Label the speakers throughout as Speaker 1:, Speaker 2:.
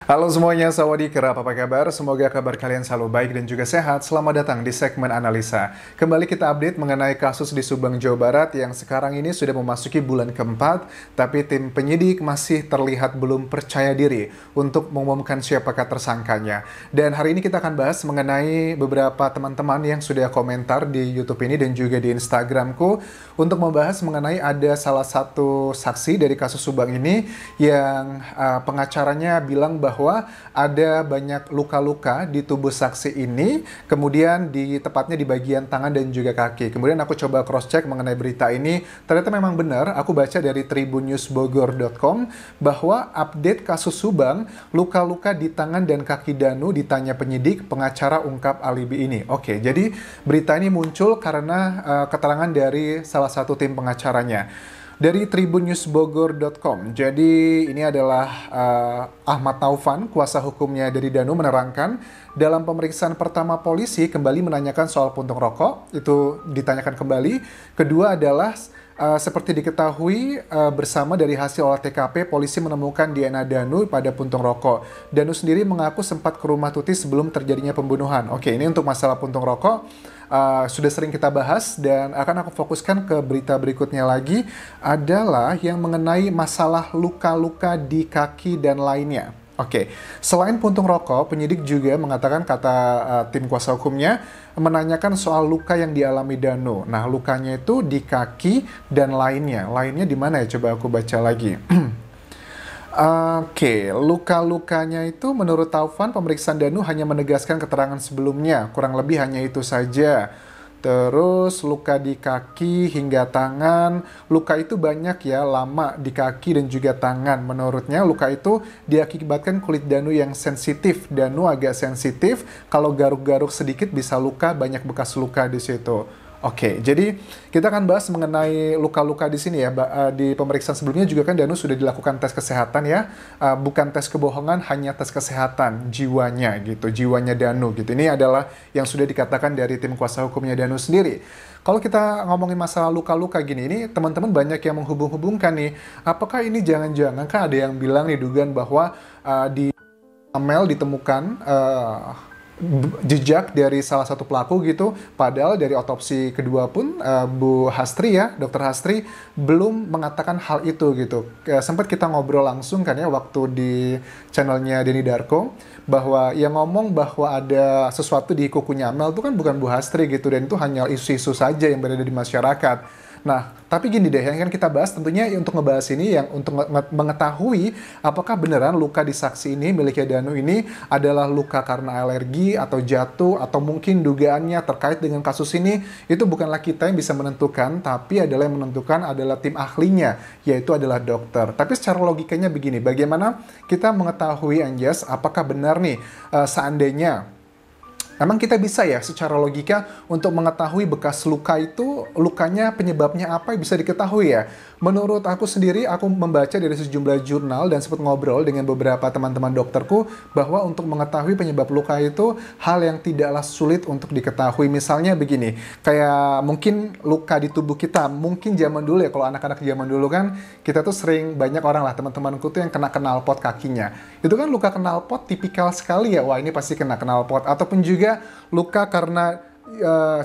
Speaker 1: Halo semuanya, sawadee kerap, apa kabar? Semoga kabar kalian selalu baik dan juga sehat. Selamat datang di segmen analisa. Kembali kita update mengenai kasus di Subang, Jawa Barat yang sekarang ini sudah memasuki bulan keempat, tapi tim penyidik masih terlihat belum percaya diri untuk mengumumkan siapakah tersangkanya. Dan hari ini kita akan bahas mengenai beberapa teman-teman yang sudah komentar di YouTube ini dan juga di Instagramku untuk membahas mengenai ada salah satu saksi dari kasus Subang ini yang pengacaranya bilang bahwa ada banyak luka-luka di tubuh saksi ini, kemudian tepatnya di bagian tangan dan juga kaki. Kemudian aku coba cross-check mengenai berita ini, ternyata memang benar, aku baca dari tribunnewsbogor.com bahwa update kasus Subang, luka-luka di tangan dan kaki Danu ditanya penyidik, pengacara ungkap alibi ini. Oke, jadi berita ini muncul karena keterangan dari salah satu tim pengacaranya. Dari tribunnewsbogor.com. Jadi ini adalah Ahmad Taufan, kuasa hukumnya dari Danu, menerangkan dalam pemeriksaan pertama polisi kembali menanyakan soal puntung rokok, itu ditanyakan kembali. Kedua adalah seperti diketahui bersama dari hasil olah TKP, polisi menemukan DNA Danu pada puntung rokok. Danu sendiri mengaku sempat ke rumah Tuti sebelum terjadinya pembunuhan. Oke, ini untuk masalah puntung rokok. Sudah sering kita bahas dan akan aku fokuskan ke berita berikutnya lagi adalah yang mengenai masalah luka-luka di kaki dan lainnya. Oke, selain puntung rokok, penyidik juga mengatakan kata tim kuasa hukumnya menanyakan soal luka yang dialami Danu. Nah, lukanya itu di kaki dan lainnya. Lainnya di mana ya? Coba aku baca lagi. Oke, luka-lukanya itu menurut Taufan pemeriksaan Danu hanya menegaskan keterangan sebelumnya, kurang lebih hanya itu saja. Terus luka di kaki hingga tangan, luka itu banyak ya, lama di kaki dan juga tangan. Menurutnya luka itu diakibatkan kulit Danu yang sensitif. Danu agak sensitif, kalau garuk-garuk sedikit bisa luka, banyak bekas luka di situ. Oke, jadi kita akan bahas mengenai luka-luka di sini ya. Di pemeriksaan sebelumnya juga kan Danu sudah dilakukan tes kesehatan ya. Bukan tes kebohongan, hanya tes kesehatan jiwanya gitu, jiwanya Danu gitu. Ini adalah yang sudah dikatakan dari tim kuasa hukumnya Danu sendiri. Kalau kita ngomongin masalah luka-luka gini, ini teman-teman banyak yang menghubung-hubungkan nih. Apakah ini jangan-jangan kan ada yang bilang nih dugaan bahwa di Amel ditemukan jejak dari salah satu pelaku gitu, padahal dari otopsi kedua pun Bu Hastri ya, Dokter Hastri belum mengatakan hal itu gitu. Sempat kita ngobrol langsung kan ya waktu di channelnya Denny Darko, bahwa yang ngomong bahwa ada sesuatu di kukunya Amel itu kan bukan Bu Hastri gitu, dan itu hanya isu-isu saja yang berada di masyarakat. Nah, tapi gini deh, yang kan kita bahas tentunya untuk ngebahas ini yang untuk mengetahui apakah beneran luka di saksi ini miliknya Danu ini adalah luka karena alergi atau jatuh atau mungkin dugaannya terkait dengan kasus ini, itu bukanlah kita yang bisa menentukan, tapi adalah yang menentukan adalah tim ahlinya, yaitu adalah dokter. Tapi secara logikanya begini, bagaimana kita mengetahui Anjas apakah benar nih seandainya emang kita bisa ya secara logika untuk mengetahui bekas luka itu, lukanya penyebabnya apa bisa diketahui ya. Menurut aku sendiri, aku membaca dari sejumlah jurnal dan sempat ngobrol dengan beberapa teman-teman dokterku bahwa untuk mengetahui penyebab luka itu hal yang tidaklah sulit untuk diketahui. Misalnya begini, kayak mungkin luka di tubuh kita, mungkin zaman dulu ya, kalau anak-anak zaman dulu kan kita tuh sering banyak orang lah, teman-temanku tuh yang kena knalpot kakinya. Itu kan luka knalpot tipikal sekali ya, wah ini pasti kena knalpot. Ataupun juga luka karena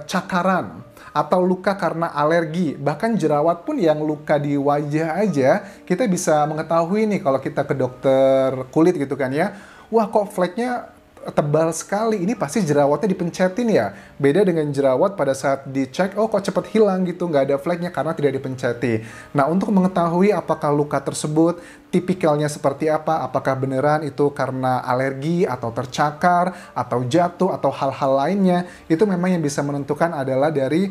Speaker 1: cakaran atau luka karena alergi, bahkan jerawat pun yang luka di wajah aja kita bisa mengetahui nih kalau kita ke dokter kulit gitu kan ya, wah kok fleknya tebal sekali, ini pasti jerawatnya dipencetin ya. Beda dengan jerawat pada saat dicek, oh kok cepet hilang gitu, nggak ada fleknya karena tidak dipenceti. Nah, untuk mengetahui apakah luka tersebut tipikalnya seperti apa, apakah beneran itu karena alergi atau tercakar atau jatuh atau hal-hal lainnya, itu memang yang bisa menentukan adalah dari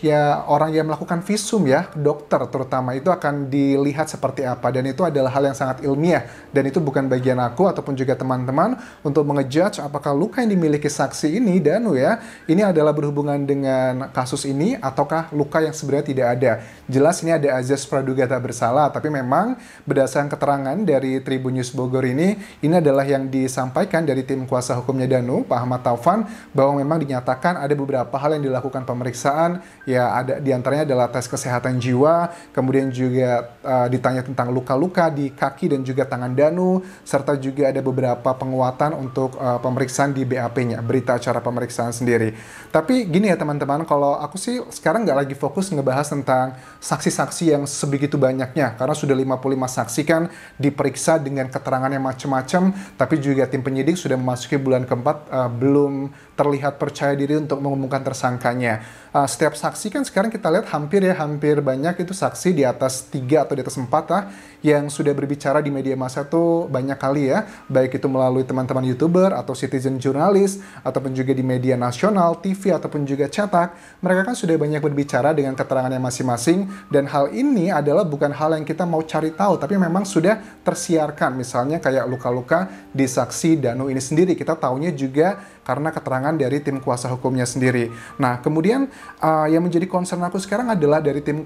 Speaker 1: ya orang yang melakukan visum ya, dokter terutama, itu akan dilihat seperti apa, dan itu adalah hal yang sangat ilmiah, dan itu bukan bagian aku ataupun juga teman-teman untuk mengejudge apakah luka yang dimiliki saksi ini Danu ya, ini adalah berhubungan dengan kasus ini ataukah luka yang sebenarnya tidak ada. Jelas ini ada azas praduga tak bersalah, tapi memang berdasarkan keterangan dari Tribun News Bogor ini adalah yang disampaikan dari tim kuasa hukumnya Danu, Pak Ahmad Taufan, bahwa memang dinyatakan ada beberapa hal yang dilakukan pemeriksaan, ya ada diantaranya adalah tes kesehatan jiwa, kemudian juga ditanya tentang luka-luka di kaki dan juga tangan Danu, serta juga ada beberapa penguatan untuk pemeriksaan di BAP-nya, berita acara pemeriksaan sendiri. Tapi gini ya teman-teman, kalau aku sih sekarang nggak lagi fokus ngebahas tentang saksi-saksi yang sebegitu banyaknya, karena sudah 55 saksi kan diperiksa dengan keterangan yang macam-macam, tapi juga tim penyidik sudah memasuki bulan keempat, belum terlihat percaya diri untuk mengumumkan tersangkanya. Setiap saksi kan sekarang kita lihat hampir banyak itu saksi di atas 3 atau di atas 4 lah, yang sudah berbicara di media massa tuh banyak kali ya, baik itu melalui teman-teman YouTuber atau citizen jurnalis, ataupun juga di media nasional, TV, ataupun juga cetak. Mereka kan sudah banyak berbicara dengan keterangannya masing-masing, dan hal ini adalah bukan hal yang kita mau cari tahu, tapi memang sudah tersiarkan. Misalnya kayak luka-luka di saksi Danu ini sendiri, kita taunya juga karena keterangan dari tim kuasa hukumnya sendiri. Nah, kemudian yang menjadi concern aku sekarang adalah dari tim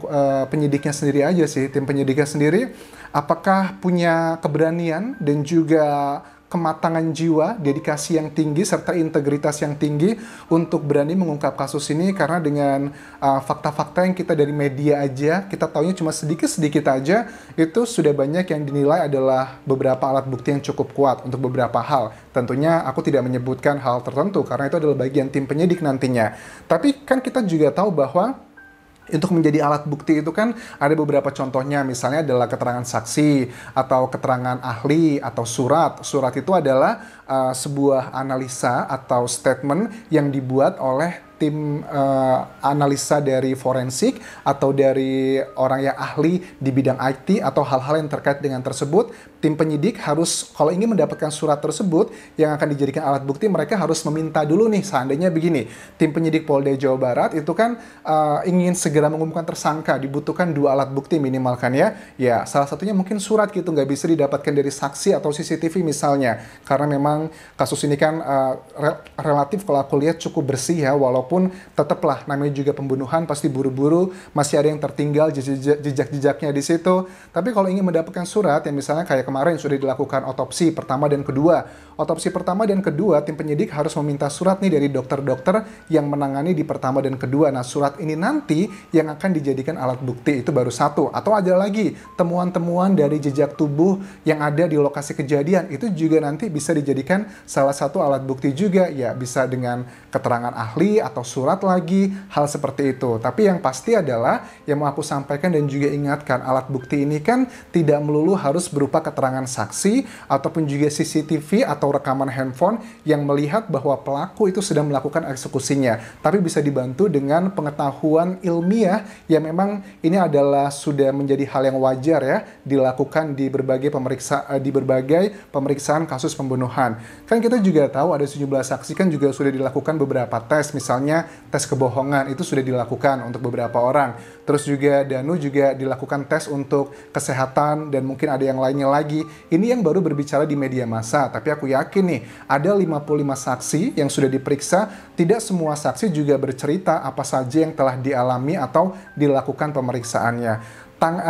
Speaker 1: penyidiknya sendiri aja sih. Tim penyidiknya sendiri, apakah punya keberanian dan juga kematangan jiwa, dedikasi yang tinggi, serta integritas yang tinggi untuk berani mengungkap kasus ini, karena dengan fakta-fakta yang kita dari media aja, kita taunya cuma sedikit-sedikit aja, itu sudah banyak yang dinilai adalah beberapa alat bukti yang cukup kuat untuk beberapa hal. Tentunya aku tidak menyebutkan hal tertentu, karena itu adalah bagian tim penyidik nantinya. Tapi kan kita juga tahu bahwa untuk menjadi alat bukti itu kan ada beberapa contohnya, misalnya adalah keterangan saksi atau keterangan ahli atau surat. Surat itu adalah sebuah analisa atau statement yang dibuat oleh tim analisa dari forensik atau dari orang yang ahli di bidang IT atau hal-hal yang terkait dengan tersebut. Tim penyidik harus, kalau ingin mendapatkan surat tersebut yang akan dijadikan alat bukti, mereka harus meminta dulu nih, seandainya begini, tim penyidik Polda Jawa Barat itu kan ingin segera mengumumkan tersangka, dibutuhkan 2 alat bukti minimal kan ya. Ya, salah satunya mungkin surat gitu, nggak bisa didapatkan dari saksi atau CCTV misalnya, karena memang kasus ini kan relatif kalau aku lihat cukup bersih ya, walaupun tetaplah namanya juga pembunuhan, pasti buru-buru, masih ada yang tertinggal jejak-jejaknya di situ. Tapi kalau ingin mendapatkan surat yang misalnya kayak kemarin sudah dilakukan otopsi pertama dan kedua. Otopsi pertama dan kedua, tim penyidik harus meminta surat nih dari dokter-dokter yang menangani di pertama dan kedua. Nah, surat ini nanti yang akan dijadikan alat bukti, itu baru satu. Atau ada lagi temuan-temuan dari jejak tubuh yang ada di lokasi kejadian, itu juga nanti bisa dijadikan salah satu alat bukti juga. Ya, bisa dengan keterangan ahli atau surat lagi, hal seperti itu. Tapi yang pasti adalah yang mau aku sampaikan dan juga ingatkan, alat bukti ini kan tidak melulu harus berupa keterangan saksi ataupun juga CCTV atau rekaman handphone yang melihat bahwa pelaku itu sedang melakukan eksekusinya. Tapi bisa dibantu dengan pengetahuan ilmiah yang memang ini adalah sudah menjadi hal yang wajar ya dilakukan di berbagai pemeriksaan kasus pembunuhan. Kan kita juga tahu ada sejumlah saksi kan juga sudah dilakukan beberapa tes, misalnya tes kebohongan itu sudah dilakukan untuk beberapa orang. Terus juga Danu juga dilakukan tes untuk kesehatan dan mungkin ada yang lainnya lagi. Ini yang baru berbicara di media massa, tapi aku yakin nih ada 55 saksi yang sudah diperiksa, tidak semua saksi juga bercerita apa saja yang telah dialami atau dilakukan pemeriksaannya.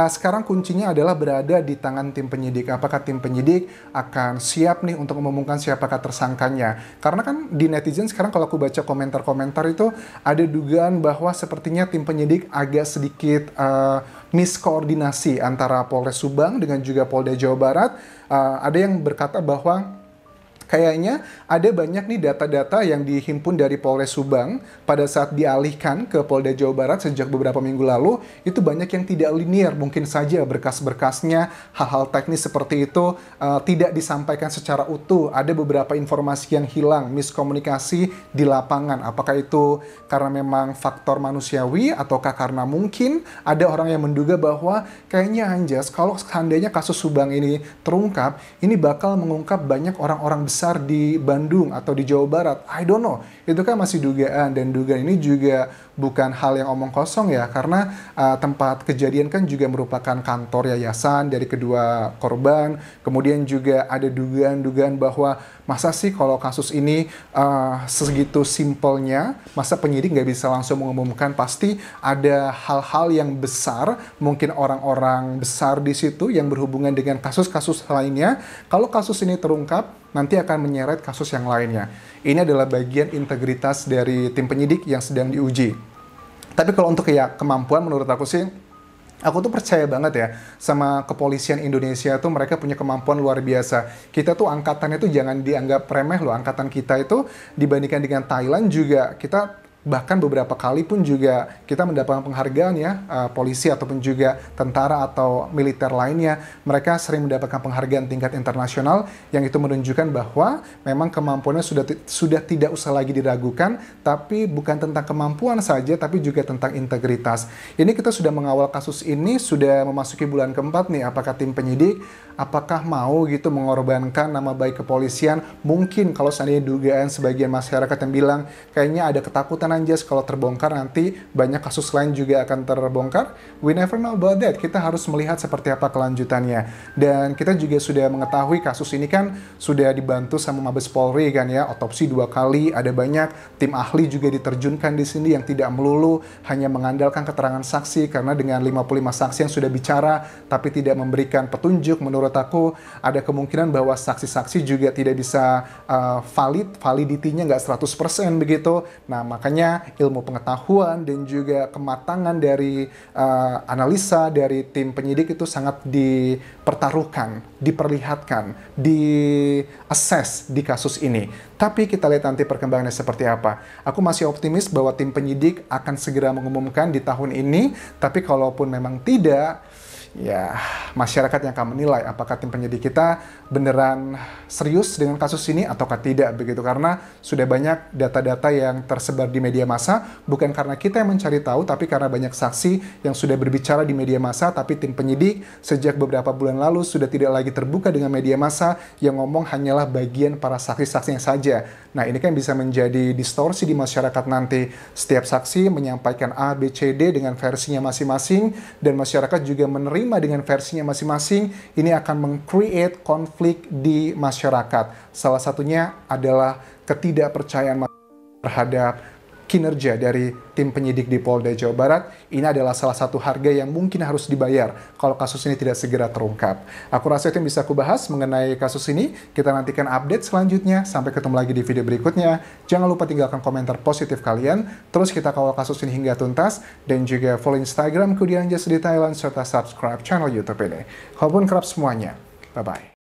Speaker 1: Sekarang kuncinya adalah berada di tangan tim penyidik. Apakah tim penyidik akan siap nih untuk mengumumkan siapakah tersangkanya? Karena kan di netizen sekarang kalau aku baca komentar-komentar itu ada dugaan bahwa sepertinya tim penyidik agak sedikit miskoordinasi antara Polres Subang dengan juga Polda Jawa Barat. Ada yang berkata bahwa kayaknya ada banyak nih data-data yang dihimpun dari Polres Subang pada saat dialihkan ke Polda Jawa Barat sejak beberapa minggu lalu, itu banyak yang tidak linear, mungkin saja berkas-berkasnya, hal-hal teknis seperti itu tidak disampaikan secara utuh, ada beberapa informasi yang hilang, miskomunikasi di lapangan, apakah itu karena memang faktor manusiawi, ataukah karena mungkin ada orang yang menduga bahwa kayaknya Anjas, kalau seandainya kasus Subang ini terungkap, ini bakal mengungkap banyak orang-orang besar di Bandung atau di Jawa Barat. I don't know. Itu kan masih dugaan, dan dugaan ini juga bukan hal yang omong kosong ya, karena tempat kejadian kan juga merupakan kantor yayasan dari kedua korban. Kemudian juga ada dugaan-dugaan bahwa masa sih kalau kasus ini segitu simpelnya, masa penyidik nggak bisa langsung mengumumkan, pasti ada hal-hal yang besar, mungkin orang-orang besar di situ yang berhubungan dengan kasus-kasus lainnya. Kalau kasus ini terungkap, nanti akan menyeret kasus yang lainnya. Ini adalah bagian integritas dari tim penyidik yang sedang diuji. Tapi kalau untuk ya kemampuan, menurut aku sih, aku tuh percaya banget ya sama kepolisian Indonesia tuh, mereka punya kemampuan luar biasa. Kita tuh angkatannya tuh jangan dianggap remeh loh. Angkatan kita itu dibandingkan dengan Thailand juga, kita bahkan beberapa kali pun juga kita mendapatkan penghargaan ya, polisi ataupun juga tentara atau militer lainnya, mereka sering mendapatkan penghargaan tingkat internasional, yang itu menunjukkan bahwa memang kemampuannya sudah tidak usah lagi diragukan. Tapi bukan tentang kemampuan saja, tapi juga tentang integritas. Ini kita sudah mengawal kasus ini, sudah memasuki bulan keempat nih. Apakah tim penyidik, apakah mau gitu mengorbankan nama baik kepolisian? Mungkin kalau seandainya dugaan sebagian masyarakat yang bilang kayaknya ada ketakutan Anjas kalau terbongkar nanti banyak kasus lain juga akan terbongkar. We never know about that. Kita harus melihat seperti apa kelanjutannya. Dan kita juga sudah mengetahui kasus ini kan sudah dibantu sama Mabes Polri kan ya, otopsi 2 kali, ada banyak tim ahli juga diterjunkan di sini yang tidak melulu hanya mengandalkan keterangan saksi, karena dengan 55 saksi yang sudah bicara tapi tidak memberikan petunjuk, menurut aku ada kemungkinan bahwa saksi-saksi juga tidak bisa validitinya nggak 100% begitu. Nah, makanya ilmu pengetahuan dan juga kematangan dari analisa dari tim penyidik itu sangat dipertaruhkan, diperlihatkan, di-assess di kasus ini. Tapi kita lihat nanti perkembangannya seperti apa. Aku masih optimis bahwa tim penyidik akan segera mengumumkan di tahun ini, tapi kalaupun memang tidak, ya masyarakat yang akan menilai apakah tim penyidik kita beneran serius dengan kasus ini ataukah tidak begitu. Karena sudah banyak data-data yang tersebar di media massa, bukan karena kita yang mencari tahu, tapi karena banyak saksi yang sudah berbicara di media massa. Tapi tim penyidik sejak beberapa bulan lalu sudah tidak lagi terbuka dengan media massa, yang ngomong hanyalah bagian para saksi-saksinya saja. Nah, ini kan bisa menjadi distorsi di masyarakat nanti. Setiap saksi menyampaikan A, B, C, D dengan versinya masing-masing, dan masyarakat juga menerima dengan versinya masing-masing. Ini akan meng-create konflik di masyarakat. Salah satunya adalah ketidakpercayaan terhadap kinerja dari tim penyidik di Polda Jawa Barat. Ini adalah salah satu harga yang mungkin harus dibayar kalau kasus ini tidak segera terungkap. Aku rasa itu yang bisa aku bahas mengenai kasus ini. Kita nantikan update selanjutnya. Sampai ketemu lagi di video berikutnya. Jangan lupa tinggalkan komentar positif kalian. Terus kita kawal kasus ini hingga tuntas. Dan juga follow Instagram Kudianjas di Thailand, serta subscribe channel YouTube ini. Walaupun kerap semuanya. Bye-bye.